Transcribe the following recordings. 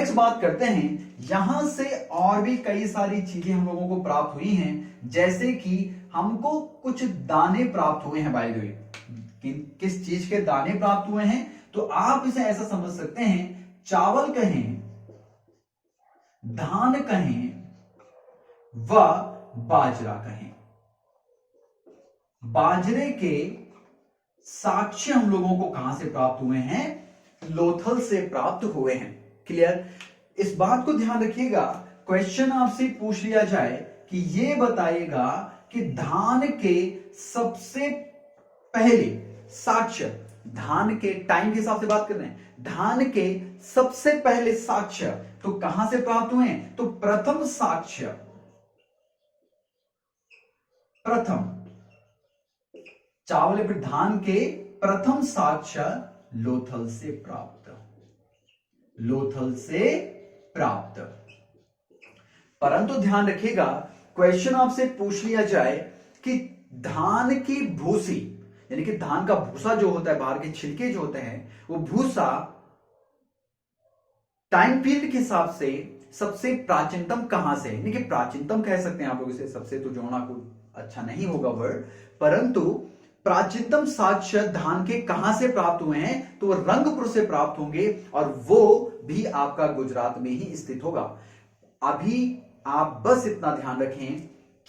Next बात करते हैं, यहां से और भी कई सारी चीजें हम लोगों को प्राप्त हुई हैं, जैसे कि हमको कुछ दाने प्राप्त हुए हैं। बाय द वे किस चीज के दाने प्राप्त हुए हैं, तो आप इसे ऐसा समझ सकते हैं, चावल कहें, धान कहें व बाजरा कहें। बाजरे के साक्ष्य हम लोगों को कहां से प्राप्त हुए हैं, लोथल से प्राप्त हुए हैं। क्लियर? इस बात को ध्यान रखिएगा, क्वेश्चन आपसे पूछ लिया जाए कि यह बताइएगा कि धान के सबसे पहले साक्ष्य, धान के टाइम के हिसाब से बात कर रहे हैं, धान के सबसे पहले साक्ष्य तो कहां से प्राप्त हुए हैं, तो प्रथम साक्ष्य, प्रथम चावल या फिर धान के प्रथम साक्ष्य लोथल से प्राप्त, लोथल से प्राप्त। परंतु ध्यान रखिएगा, क्वेश्चन आपसे पूछ लिया जाए कि धान की भूसी, यानी कि धान का भूसा जो होता है, बाहर के छिलके जो होते हैं, वो भूसा टाइम पीरियड के हिसाब से सबसे प्राचीनतम कहां से है, यानी कि प्राचीनतम कह सकते हैं आप लोग इसे, सबसे तो जोड़ना कोई अच्छा नहीं होगा वर्ड, परंतु प्राचीनतम साक्ष्य धान के कहां से प्राप्त हुए हैं, तो वो रंगपुर से प्राप्त होंगे, और वो भी आपका गुजरात में ही स्थित होगा। अभी आप बस इतना ध्यान रखें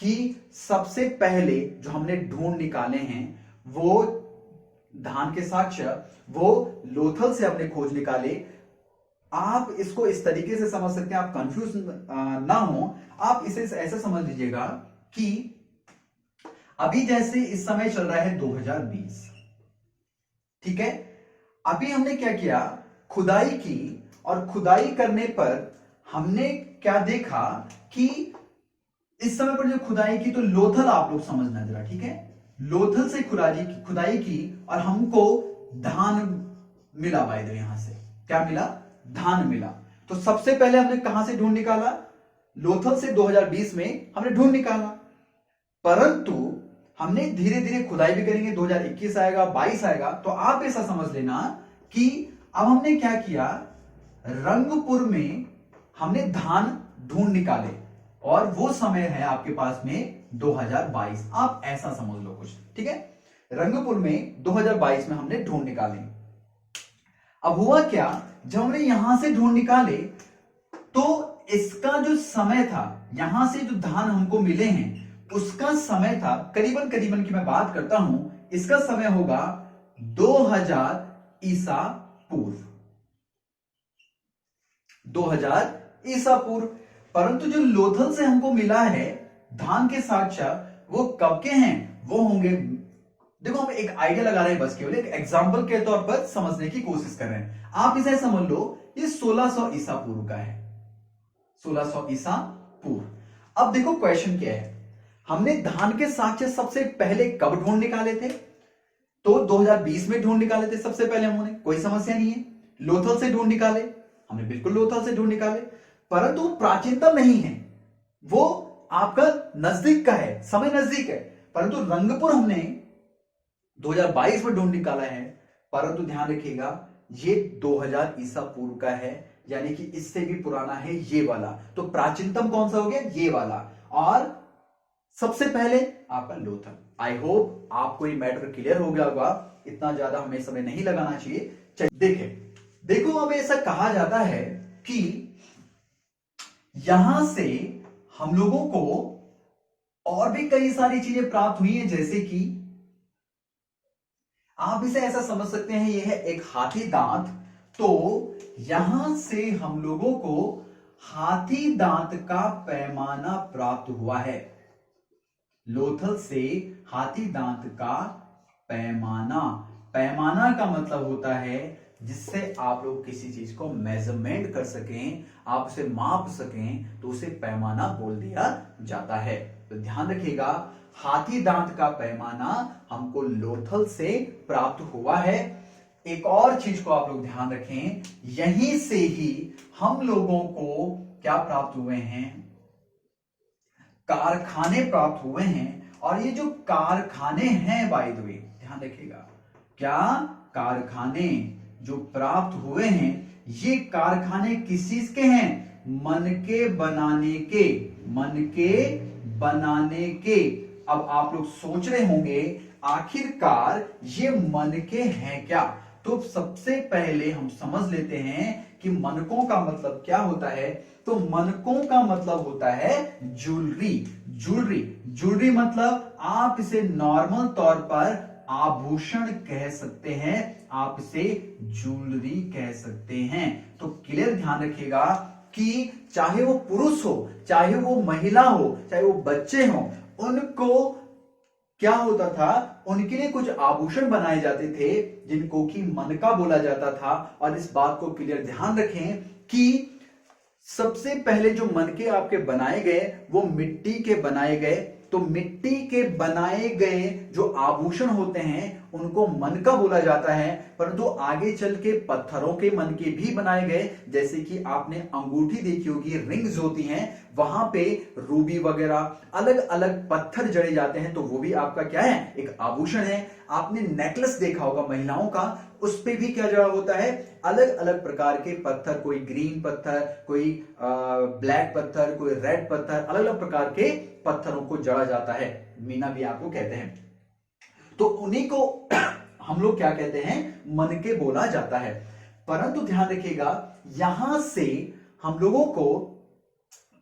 कि सबसे पहले जो हमने ढूंढ निकाले हैं वो धान के साक्ष्य, वो लोथल से हमने खोज निकाले। आप इसको इस तरीके से समझ सकते हैं, आप कंफ्यूज ना हो, आप इसे ऐसा समझ लीजिएगा कि अभी जैसे इस समय चल रहा है 2020, ठीक है, अभी हमने क्या किया, खुदाई की, और खुदाई करने पर हमने क्या देखा कि इस समय पर जो खुदाई की, तो लोथल आप लोग समझना जरा, ठीक है, लोथल से खुदाई की और हमको धान मिला। बाय द वे यहां से क्या मिला, धान मिला। तो सबसे पहले हमने कहां से ढूंढ निकाला, लोथल से 2020 में हमने ढूंढ निकाला, परंतु हमने धीरे धीरे खुदाई भी करेंगे, 2021 आएगा, 22 आएगा, तो आप ऐसा समझ लेना कि अब हमने क्या किया, रंगपुर में हमने धान ढूंढ निकाले, और वो समय है आपके पास में 2022, आप ऐसा समझ लो कुछ, ठीक है, रंगपुर में 2022 में हमने ढूंढ निकाले। अब हुआ क्या, जब हमने यहां से ढूंढ निकाले, तो इसका जो समय था, यहां से जो धान हमको मिले हैं उसका समय था करीबन करीबन की मैं बात करता हूं, इसका समय होगा 2000 ईसा पूर्व, 2000 ईसा पूर्व। परंतु जो लोथल से हमको मिला है धान के साक्ष्य, वो कब के हैं, वो होंगे, देखो हम एक आइडिया लगा रहे हैं, बस केवल एक एग्जांपल के तौर पर समझने की कोशिश कर रहे हैं। आप इसे समझ लो, ये 1600 ईसा पूर्व का है, 1600 ईसा पूर्व। अब देखो क्वेश्चन क्या है, हमने धान के साक्ष्य सबसे पहले कब ढूंढ निकाले थे, तो 2020 में ढूंढ निकाले थे सबसे पहले हमने, कोई समस्या नहीं है। लोथल से ढूंढ निकाले, हमने बिल्कुल लोथल से ढूंढ निकाले, परंतु प्राचीनतम नहीं है, वो आपका नजदीक का है, समय नजदीक है, परंतु रंगपुर हमने 2022 में ढूंढ निकाला है। परंतु ध्यान रखिएगा, ये 2000 ईसा पूर्व का है, यानी कि इससे भी पुराना है ये वाला, तो प्राचीनतम कौन सा हो गया, ये वाला, और सबसे पहले आपका लोथल। आई होप आपको ये मैटर क्लियर हो गया होगा, इतना ज्यादा हमें समय नहीं लगाना चाहिए। चलिए देखो, अब ऐसा कहा जाता है कि यहां से हम लोगों को और भी कई सारी चीजें प्राप्त हुई हैं, जैसे कि आप इसे ऐसा समझ सकते हैं, यह है एक हाथी दांत, तो यहां से हम लोगों को हाथी दांत का पैमाना प्राप्त हुआ है, लोथल से हाथी दांत का पैमाना। पैमाना का मतलब होता है जिससे आप लोग किसी चीज को मेजरमेंट कर सकें, आप उसे माप सकें, तो उसे पैमाना बोल दिया जाता है। तो ध्यान रखिएगा, हाथी दांत का पैमाना हमको लोथल से प्राप्त हुआ है। एक और चीज को आप लोग ध्यान रखें, यहीं से ही हम लोगों को क्या प्राप्त हुए हैं, कारखाने प्राप्त हुए हैं। और ये जो कारखाने हैं, बाय द वे ध्यान रखिएगा, क्या कारखाने जो प्राप्त हुए हैं, ये कारखाने किस चीज के हैं? मन के बनाने के, मन के बनाने के। अब आप लोग सोच रहे होंगे आखिरकार ये मन के हैं क्या? तो सबसे पहले हम समझ लेते हैं कि मनकों का मतलब क्या होता है। तो मनकों का मतलब होता है ज्वेलरी। ज्वेलरी, ज्वेलरी मतलब आप इसे नॉर्मल तौर पर आभूषण कह सकते हैं, आप इसे ज्वेलरी कह सकते हैं। तो क्लियर ध्यान रखिएगा कि चाहे वो पुरुष हो, चाहे वो महिला हो, चाहे वो बच्चे हो, उनको क्या होता था, उनके लिए कुछ आभूषण बनाए जाते थे जिनको कि मनका बोला जाता था। और इस बात को क्लियर ध्यान रखें कि सबसे पहले जो मनके आपके बनाए गए वो मिट्टी के बनाए गए। तो मिट्टी के बनाए गए जो आभूषण होते हैं उनको मनका बोला जाता है। परंतु आगे चल के पत्थरों के मनके भी बनाए गए, जैसे कि आपने अंगूठी देखी होगी, रिंग्स होती हैं, वहां पे रूबी वगैरह अलग अलग पत्थर जड़े जाते हैं, तो वो भी आपका क्या है, एक आभूषण है। आपने नेकलेस देखा होगा महिलाओं का, उस पे भी क्या जड़ा होता है, अलग अलग प्रकार के पत्थर, कोई ग्रीन पत्थर, कोई ब्लैक पत्थर, कोई रेड पत्थर, अलग अलग प्रकार के पत्थरों को जड़ा जाता है, मीना भी आपको कहते हैं। तो उन्हीं को हम लोग क्या कहते हैं, मनके बोला जाता है। परंतु ध्यान रखिएगा यहां से हम लोगों को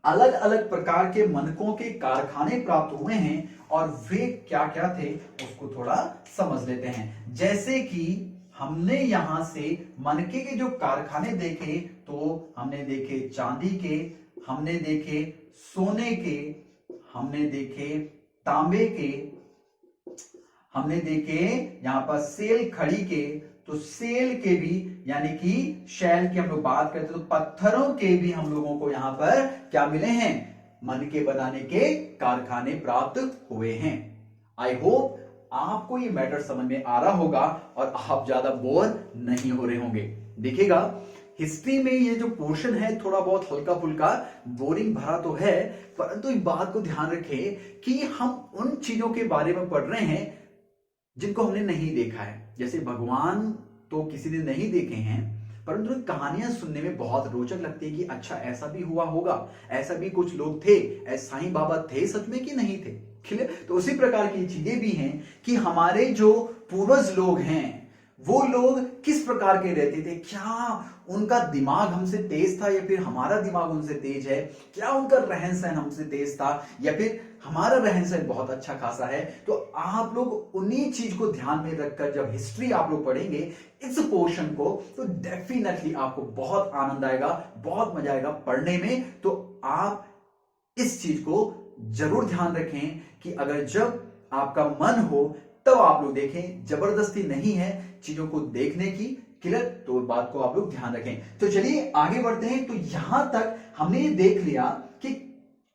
अलग अलग प्रकार के मनकों के कारखाने प्राप्त हुए हैं, और वे क्या क्या थे उसको थोड़ा समझ लेते हैं। जैसे कि हमने यहां से मनके के जो कारखाने देखे, तो हमने देखे चांदी के, हमने देखे सोने के, हमने देखे तांबे के, हमने देखे यहां पर सेल खड़ी के, तो सेल के भी यानी कि शैल की हम लोग बात करते तो पत्थरों के भी हम लोगों को यहां पर क्या मिले हैं, मन के बनाने के कारखाने प्राप्त हुए हैं। आई होप आपको ये मैटर समझ में आ रहा होगा और आप ज्यादा बोर नहीं हो रहे होंगे। देखिएगा हिस्ट्री में ये जो पोर्शन है थोड़ा बहुत हल्का फुल्का बोरिंग भरा तो है, परंतु इस बात को ध्यान रखें कि हम उन चीजों के बारे में पढ़ रहे हैं जिनको हमने नहीं देखा है। जैसे भगवान तो किसी ने नहीं देखे हैं, परंतु कहानियां सुनने में बहुत रोचक लगती है कि अच्छा ऐसा भी हुआ होगा, ऐसा भी कुछ लोग थे, ऐसा साईं बाबा थे सच में कि नहीं थे। क्लियर? तो उसी प्रकार की चीजें भी हैं कि हमारे जो पूर्वज लोग हैं वो लोग किस प्रकार के रहते थे, क्या उनका दिमाग हमसे तेज था या फिर हमारा दिमाग उनसे तेज है, क्या उनका रहन सहन हमसे तेज था या फिर हमारा रहन सहन बहुत अच्छा खासा है। तो आप लोग उन्हीं चीज को ध्यान में रखकर जब हिस्ट्री आप लोग पढ़ेंगे इस पोर्शन को, तो डेफिनेटली आपको बहुत आनंद आएगा, बहुत मजा आएगा पढ़ने में। तो आप इस चीज को जरूर ध्यान रखें कि अगर जब आपका मन हो तब आप लोग देखें, जबरदस्ती नहीं है चीजों को देखने की। क्लियर? तो बात को आप लोग ध्यान रखें। तो चलिए आगे बढ़ते हैं। तो यहां तक हमने ये देख लिया कि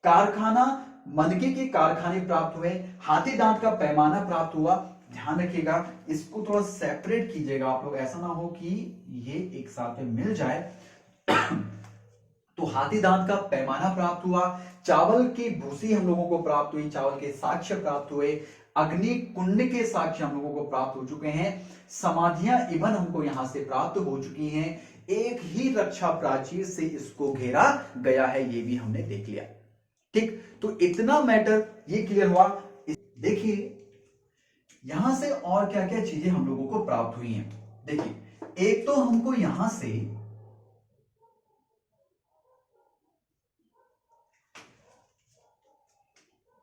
कारखाना, मनके के कारखाने प्राप्त हुए, हाथी दांत का पैमाना प्राप्त हुआ। ध्यान रखिएगा इसको थोड़ा सेपरेट कीजिएगा आप लोग, ऐसा ना हो कि ये एक साथ में मिल जाए। तो हाथी दांत का पैमाना प्राप्त हुआ, चावल की भूसी हम लोगों को प्राप्त हुई, चावल के साक्ष्य प्राप्त हुए, अग्नि कुंड के साक्ष्य हम लोगों को प्राप्त हो चुके हैं, समाधियां इवन हमको यहां से प्राप्त हो चुकी हैं, एक ही रक्षा प्राचीर से इसको घेरा गया है, ये भी हमने देख लिया। ठीक, तो इतना मैटर ये क्लियर हुआ। देखिए यहां से और क्या क्या चीजें हम लोगों को प्राप्त हुई हैं। देखिए एक तो हमको यहां से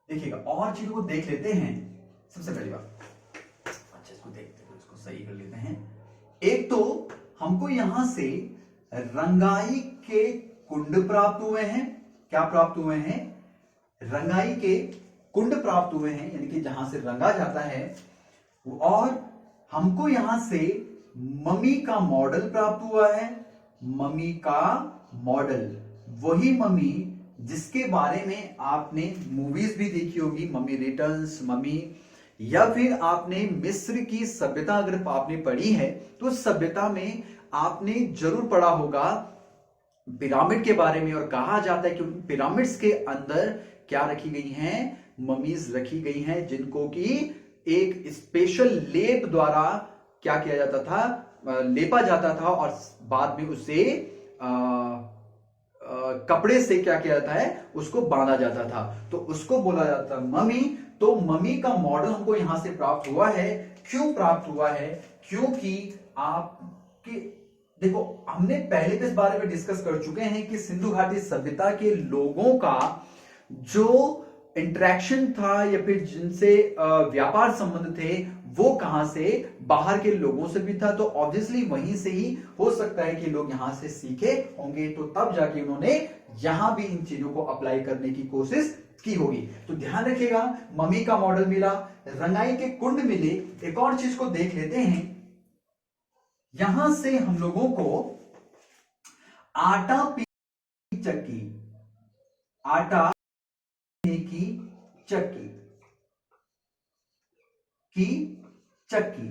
देखिएगा और चीजों को देख लेते हैं। सबसे पहली बात, अच्छा इसको देखते हैं, इसको सही कर लेते हैं। एक तो हमको यहां से रंगाई के कुंड प्राप्त हुए हैं। क्या प्राप्त हुए हैं? रंगाई के कुंड प्राप्त हुए हैं, यानी कि जहां से रंगा जाता है। और हमको यहां से मम्मी का मॉडल प्राप्त हुआ है। मम्मी का मॉडल, वही मम्मी जिसके बारे में आपने मूवीज भी देखी होगी, मम्मी रिटर्न्स, मम्मी, या फिर आपने मिस्र की सभ्यता अगर आपने पढ़ी है तो सभ्यता में आपने जरूर पढ़ा होगा पिरामिड के बारे में। और कहा जाता है कि पिरामिड्स के अंदर क्या रखी गई हैं, ममीज रखी गई हैं, जिनको कि एक स्पेशल लेप द्वारा क्या किया जाता था, लेपा जाता था और बाद में उसे कपड़े से क्या किया जाता है, उसको बांधा जाता था, तो उसको बोला जाता है मम्मी। तो मम्मी का मॉडल हमको यहां से प्राप्त हुआ है। क्यों प्राप्त हुआ है? क्योंकि आपके देखो, हमने पहले भी इस बारे में डिस्कस कर चुके हैं कि सिंधु घाटी सभ्यता के लोगों का जो इंटरेक्शन था या फिर जिनसे व्यापार संबंध थे, वो कहां से, बाहर के लोगों से भी था। तो ऑब्वियसली वहीं से ही हो सकता है कि लोग यहां से सीखे होंगे, तो तब जाके उन्होंने यहां भी इन चीजों को अप्लाई करने की कोशिश की होगी। तो ध्यान रखिएगा, मम्मी का मॉडल मिला, रंगाई के कुंड मिले। एक और चीज को देख लेते हैं, यहां से हम लोगों को आटा पीसने की चक्की, आटा पीसने की चक्की की चक्की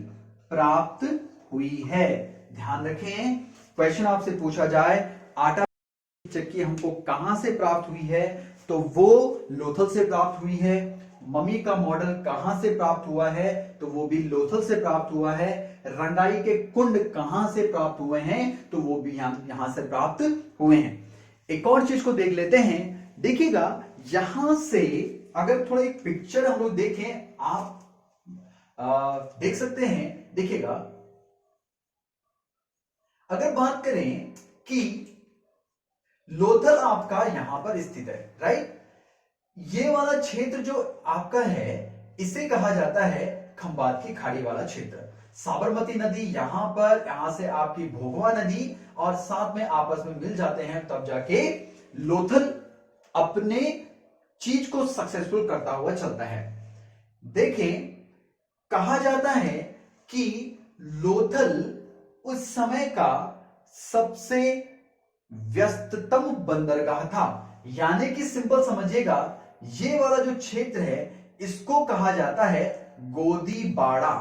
प्राप्त हुई है। ध्यान रखें, क्वेश्चन आपसे पूछा जाए आटा की चक्की हमको कहां से प्राप्त हुई है, तो वो लोथल से प्राप्त हुई है। मम्मी का मॉडल कहां से प्राप्त हुआ है, तो वो भी लोथल से प्राप्त हुआ है। रंगाई के कुंड कहां से प्राप्त हुए हैं, तो वो भी यहां से प्राप्त हुए हैं। एक और चीज को देख लेते हैं, देखिएगा यहां से अगर थोड़ा एक पिक्चर हम लोग देखें, आप देख सकते हैं। देखिएगा, अगर बात करें कि लोथल आपका यहां पर स्थित है, राइट, ये वाला क्षेत्र जो आपका है इसे कहा जाता है खंबात की खाड़ी वाला क्षेत्र। साबरमती नदी यहां पर, यहां से आपकी भोगवा नदी और साथ में आपस में मिल जाते हैं, तब जाके लोथल अपने चीज को सक्सेसफुल करता हुआ चलता है। देखें, कहा जाता है कि लोथल उस समय का सबसे व्यस्ततम बंदरगाह था। यानी कि सिंपल समझिएगा, ये वाला जो क्षेत्र है इसको कहा जाता है गोदीबाड़ा।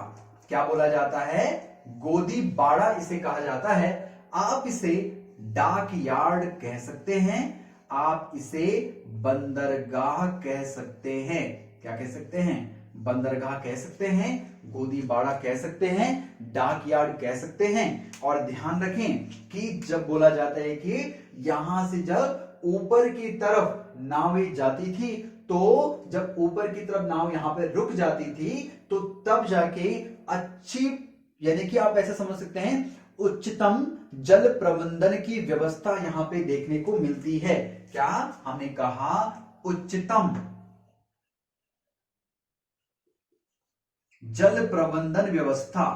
क्या बोला जाता है? गोदीबाड़ा इसे कहा जाता है। आप इसे डाक यार्ड कह सकते हैं, आप इसे बंदरगाह कह सकते हैं। क्या कह सकते हैं? बंदरगाह कह सकते हैं, गोदीबाड़ा कह सकते हैं, डाक यार्ड कह सकते हैं। और ध्यान रखें कि जब बोला जाता है कि यहां से जब ऊपर की तरफ नावें जाती थी, तो जब ऊपर की तरफ नाव यहां पे रुक जाती थी, तो तब जाके अच्छी, यानी कि आप ऐसे समझ सकते हैं, उच्चतम जल प्रबंधन की व्यवस्था यहां पे देखने को मिलती है। क्या हमने कहा? उच्चतम जल प्रबंधन व्यवस्था।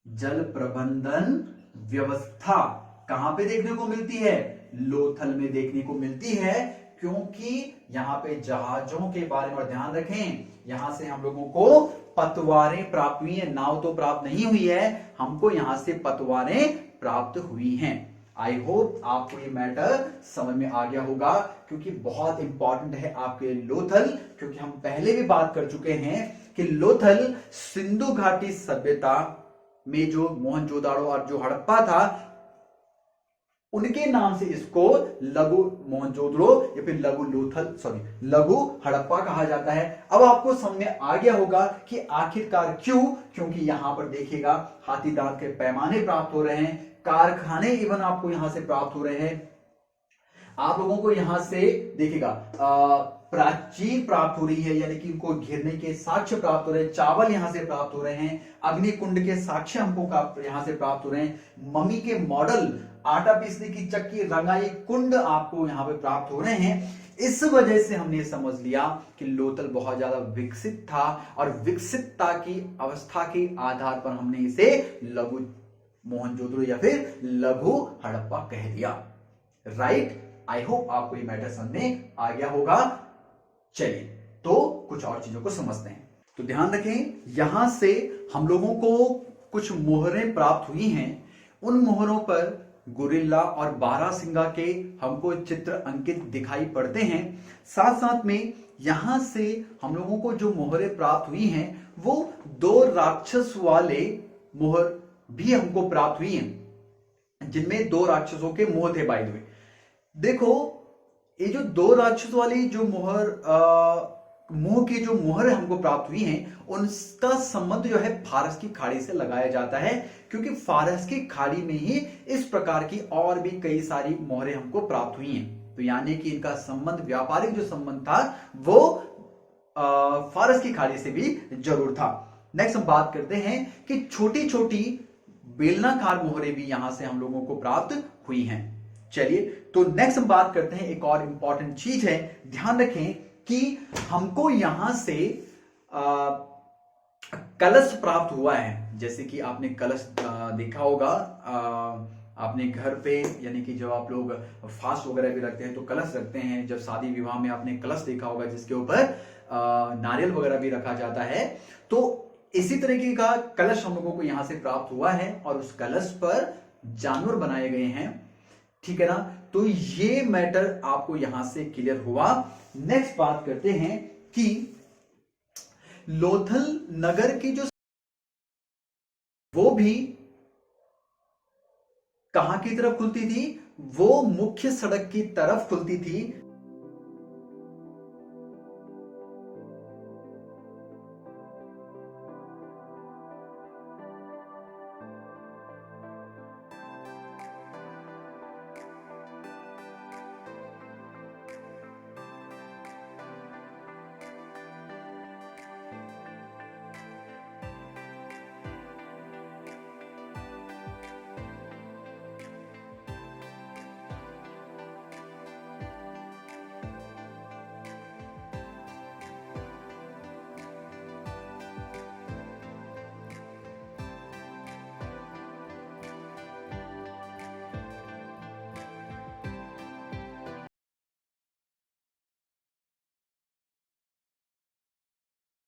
जल प्रबंधन व्यवस्था कहां पे देखने को मिलती है? लोथल में देखने को मिलती है, क्योंकि यहां पे जहाजों के बारे में ध्यान रखें, यहां से हम लोगों को पतवारें प्राप्त हुई है, नाव तो प्राप्त नहीं हुई है, हमको यहां से पतवारें प्राप्त हुई हैं। आई होप आपको ये मैटर समझ में आ गया होगा, क्योंकि बहुत इंपॉर्टेंट है आपके लोथल। क्योंकि हम पहले भी बात कर चुके हैं कि लोथल सिंधु घाटी सभ्यता में जो मोहनजोदाड़ो और जो हड़प्पा था, उनके नाम से इसको लघु मोहनजोदड़ो या फिर लघु लोथल, सॉरी लघु हड़प्पा कहा जाता है। अब आपको समझ में आ गया होगा कि आखिरकार क्यों, क्योंकि यहां पर देखिएगा हाथी दांत के पैमाने प्राप्त हो रहे हैं, कारखाने इवन आपको यहां से प्राप्त हो रहे हैं। आप लोगों को यहां से देखिएगा प्राचीर प्राप्त हो रही है, यानी कि उनको घिरने के साक्ष्य प्राप्त हो रहे हैं, चावल यहां से प्राप्त हो रहे हैं, अग्निकुंड के साक्ष्य हमको यहां से प्राप्त हो रहे हैं, मम्मी के मॉडल, आटा पीसने की चक्की, रंगाई कुंड आपको यहां पे प्राप्त हो रहे हैं। इस वजह से हमने समझ लिया कि लोथल बहुत ज्यादा विकसित था, और विकसितता की अवस्था के आधार पर हमने इसे लघु मोहनजोदड़ो या फिर लघु हड़प्पा कह दिया। राइट, आई होप आपको ये मैटर समझ में आ गया होगा। चलिए तो कुछ और चीजों को समझते हैं। तो ध्यान रखें, यहां से हम लोगों को कुछ मोहरें प्राप्त हुई हैं। उन मोहरों पर गुरिल्ला और बारहसिंगा के हमको चित्र अंकित दिखाई पड़ते हैं। साथ साथ में यहां से हम लोगों को जो मोहरें प्राप्त हुई हैं, वो 2 राक्षस वाले मोहर भी हमको प्राप्त हुई हैं, जिनमें 2 राक्षसों के मुंह थे। बाय द वे, देखो ये जो 2 राक्षस वाली जो मोहर मुंह की जो मोहर हमको प्राप्त हुई हैं उनका संबंध जो है फारस की खाड़ी से लगाया जाता है, क्योंकि फारस की खाड़ी में ही इस प्रकार की और भी कई सारी मोहरें हमको प्राप्त हुई हैं। तो यानी कि इनका संबंध, व्यापारिक जो संबंध था वो फारस की खाड़ी से भी जरूर था। नेक्स्ट हम बात करते हैं कि छोटी छोटी बेलनाकार मोहरें भी यहां से हम लोगों को प्राप्त हुई हैं। चलिए, तो नेक्स्ट हम बात करते हैं, एक और इंपॉर्टेंट चीज है, ध्यान रखें कि हमको यहां से कलश प्राप्त हुआ है। जैसे कि आपने कलश देखा होगा आपने घर पे, यानी कि जब आप लोग फास्ट वगैरह भी रखते हैं तो कलश रखते हैं। जब शादी विवाह में आपने कलश देखा होगा जिसके ऊपर नारियल वगैरह भी रखा जाता है। तो इसी तरीके का कलश हम लोगों को यहां से प्राप्त हुआ है और उस कलश पर जानवर बनाए गए हैं, ठीक है ना। तो ये मैटर आपको यहां से क्लियर हुआ। नेक्स्ट बात करते हैं कि लोथल नगर की जो वो भी कहां की तरफ खुलती थी, वो मुख्य सड़क की तरफ खुलती थी।